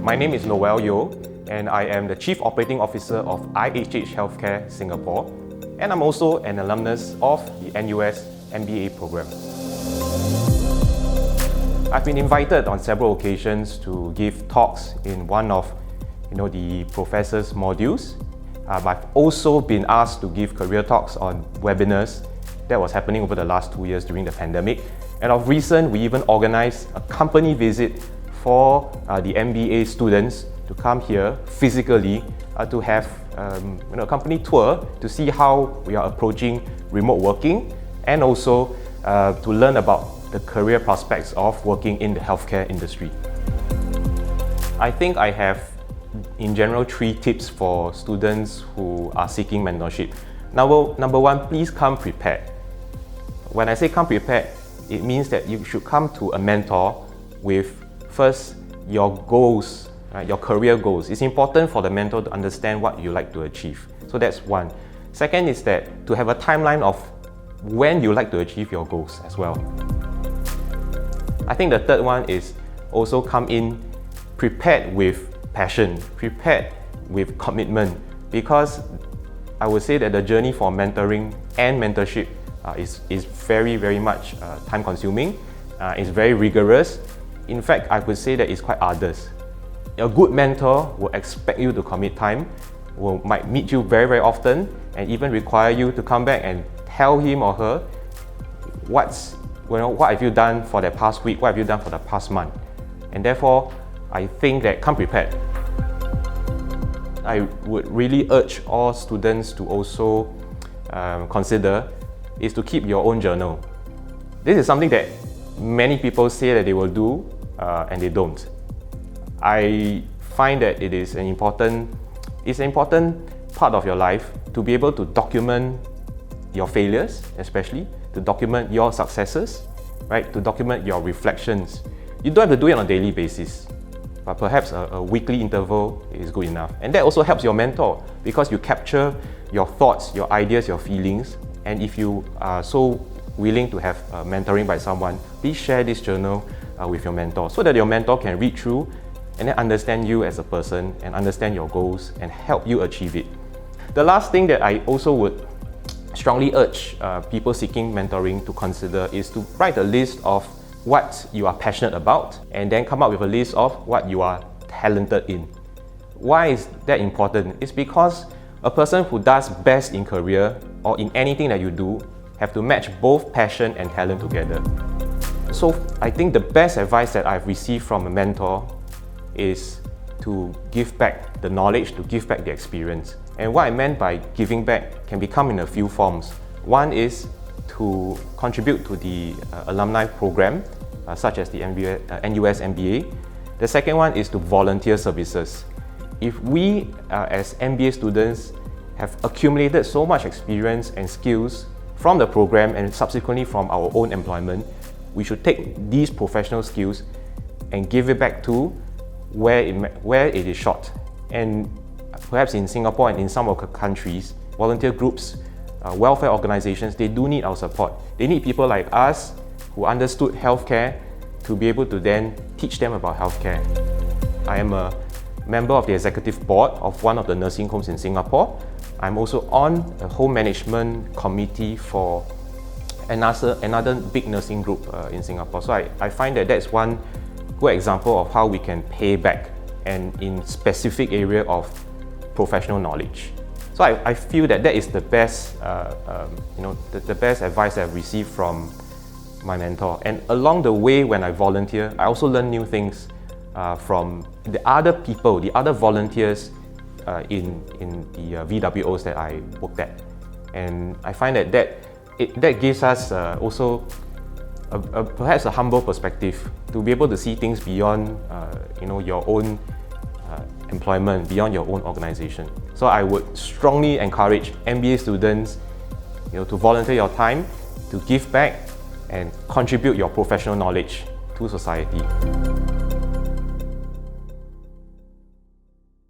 My name is Noel Yeo, and I am the Chief Operating Officer of IHH Healthcare Singapore, and I'm also an alumnus of the NUS MBA program. I've been invited on several occasions to give talks in one of the professor's modules. I've also been asked to give career talks on webinars that was happening over the last 2 years during the pandemic. And of recent, we even organized a company visit for the MBA students to come here physically to have a company tour to see how we are approaching remote working, and also to learn about the career prospects of working in the healthcare industry. I think I have, in general, 3 tips for students who are seeking mentorship. Number one, please come prepared. When I say come prepared, it means that you should come to a mentor with first your goals, right, your career goals. It's important for the mentor to understand what you like to achieve. So that's one. Second is that to have a timeline of when you like to achieve your goals as well. I think the third one is also come in prepared with passion, prepared with commitment, because I would say that the journey for mentoring and mentorship is very, very much time consuming. It's very rigorous. In fact, I would say that it's quite arduous. A good mentor will expect you to commit time, might meet you very, very often, and even require you to come back and tell him or her what have you done for the past week, what have you done for the past month. And therefore, I think that come prepared. I would really urge all students to also consider is to keep your own journal. This is something that many people say that they will do and they don't. I find that it is an important part of your life to be able to document your failures, especially to document your successes, right? To document your reflections. You don't have to do it on a daily basis, but perhaps a weekly interval is good enough. And that also helps your mentor, because you capture your thoughts, your ideas, your feelings. And if you are so willing to have mentoring by someone, please share this journal with your mentor so that your mentor can read through and then understand you as a person and understand your goals and help you achieve it. The last thing that I also would strongly urge people seeking mentoring to consider is to write a list of what you are passionate about and then come up with a list of what you are talented in. Why is that important? It's because a person who does best in career or in anything that you do have to match both passion and talent together. So I think the best advice that I've received from a mentor is to give back the knowledge, to give back the experience. And what I meant by giving back can become in a few forms. One is to contribute to the alumni program, such as the NUS MBA. The second one is to volunteer services. If we as MBA students have accumulated so much experience and skills from the program and subsequently from our own employment, we should take these professional skills and give it back to where it is short. And perhaps in Singapore and in some of the countries, volunteer groups, welfare organizations, they do need our support. They need people like us who understood healthcare to be able to then teach them about healthcare. I am a member of the executive board of one of the nursing homes in Singapore. I'm also on a home management committee for another big nursing group in Singapore. So I find that that's one good example of how we can pay back and in specific area of professional knowledge. So I feel that is the best, the best advice I've received from my mentor. And along the way, when I volunteer, I also learn new things from the other people, the other volunteers in the VWOs that I worked at. And I find that gives us also perhaps a humble perspective to be able to see things beyond your own employment, beyond your own organization. So I would strongly encourage MBA students to volunteer your time, to give back and contribute your professional knowledge to society.